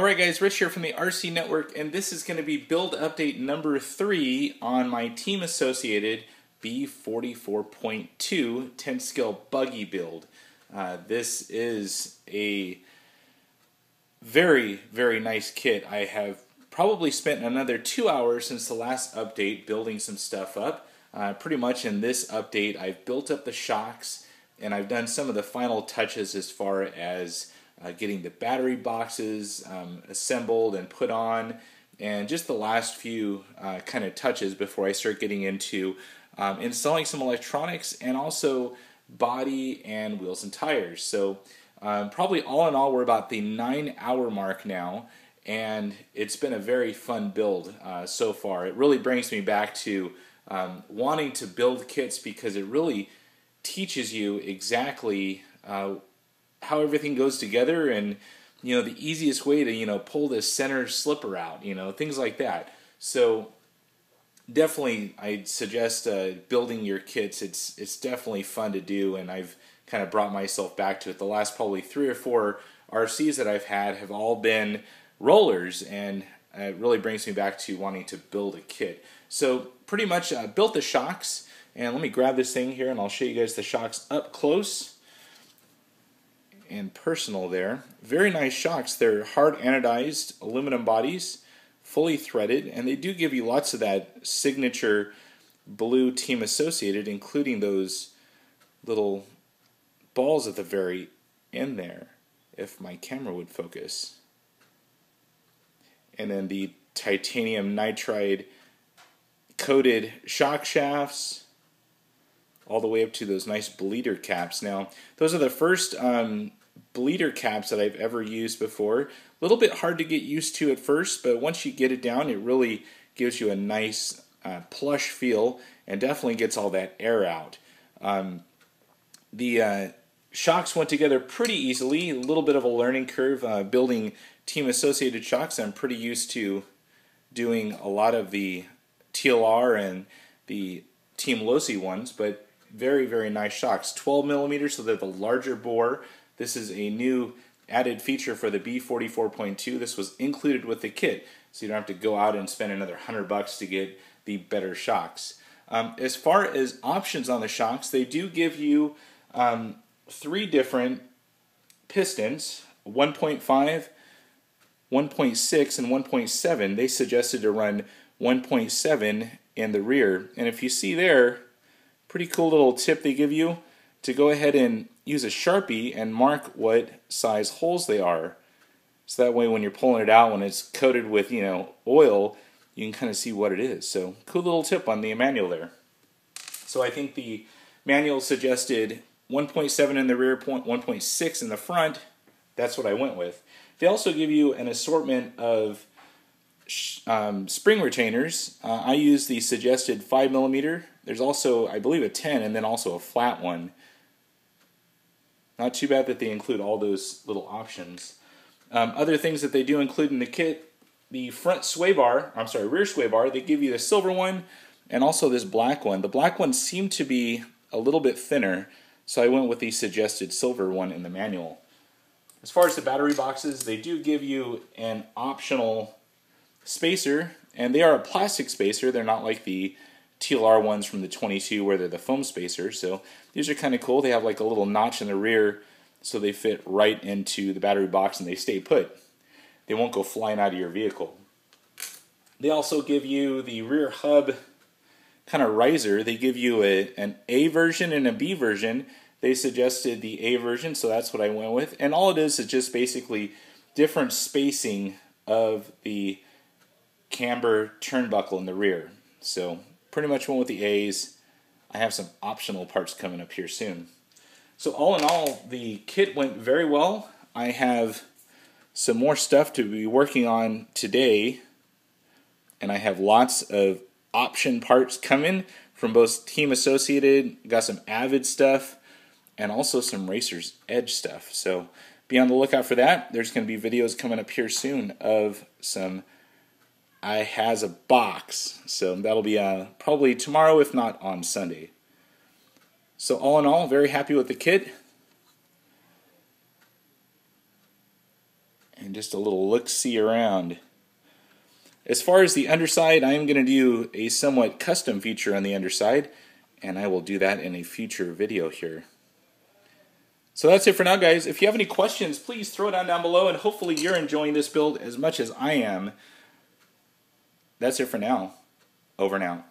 Alright guys, Rich here from the RC Network, and this is going to be build update number 3 on my Team Associated B44.2 10 scale buggy build. This is a very nice kit. I have probably spent another 2 hours since the last update building some stuff up. Pretty much in this update I've built up the shocks and I've done some of the final touches as far as getting the battery boxes assembled and put on, and just the last few kind of touches before I start getting into installing some electronics and also body and wheels and tires. So probably all in all we're about the 9-hour mark now, and it's been a very fun build so far. It really brings me back to wanting to build kits because it really teaches you exactly how everything goes together, and the easiest way to pull this center slipper out, things like that. So definitely I'd suggest building your kits. It's definitely fun to do, and I've kind of brought myself back to it. The last probably 3 or 4 RCs that I've had have all been rollers, and it really brings me back to wanting to build a kit. So pretty much built the shocks, and let me grab this thing here and I'll show you guys the shocks up close and personal there. Very nice shocks. They're hard-anodized aluminum bodies, fully threaded, and they do give you lots of that signature blue Team Associated, including those little balls at the very end there, if my camera would focus. And then the titanium nitride coated shock shafts, all the way up to those nice bleeder caps. Now, those are the first bleeder caps that I've ever used before. A little bit hard to get used to at first, but once you get it down, it really gives you a nice plush feel and definitely gets all that air out. The shocks went together pretty easily. A little bit of a learning curve building Team Associated shocks. I'm pretty used to doing a lot of the TLR and the Team Losi ones, but very nice shocks. 12 millimeters, so they're the larger bore. This is a new added feature for the B44.2. This was included with the kit, so you don't have to go out and spend another $100 to get the better shocks. As far as options on the shocks, they do give you 3 different pistons: 1.5, 1.6, and 1.7. They suggested to run 1.7 in the rear, and if you see there, pretty cool little tip they give you to go ahead and use a Sharpie and mark what size holes they are. So that way when you're pulling it out, when it's coated with oil, you can kind of see what it is. So cool little tip on the manual there. So I think the manual suggested 1.7 in the rear, 1.6 in the front. That's what I went with. They also give you an assortment of spring retainers. I use the suggested 5 millimeter. There's also, I believe, a 10 and then also a flat one. Not too bad that they include all those little options. Other things that they do include in the kit: the front sway bar, rear sway bar. They give you the silver one and also this black one. The black one seemed to be a little bit thinner, so I went with the suggested silver one in the manual. As far as the battery boxes, they do give you an optional spacer, and they are a plastic spacer. They're not like the TLR ones from the 22 where they're the foam spacer. So these are kind of cool. They have like a little notch in the rear, so they fit right into the battery box and they stay put. They won't go flying out of your vehicle. They also give you the rear hub kind of riser. They give you an A version and a B version. They suggested the A version, so that's what I went with. And all it is just basically different spacing of the camber turnbuckle in the rear. So pretty much went with the A's. I have some optional parts coming up here soon. So all in all, the kit went very well. I have some more stuff to be working on today, and I have lots of option parts coming from both Team Associated. Got some Avid stuff and also some Racer's Edge stuff. So be on the lookout for that. There's going to be videos coming up here soon of some I has a box, so that'll be probably tomorrow, if not on Sunday. So all in all, very happy with the kit. and just a little look-see around. As far as the underside, I am going to do a somewhat custom feature on the underside, and I will do that in a future video here. So that's it for now, guys. If you have any questions, please throw it down below, and hopefully you're enjoying this build as much as I am. That's it for now. Over now.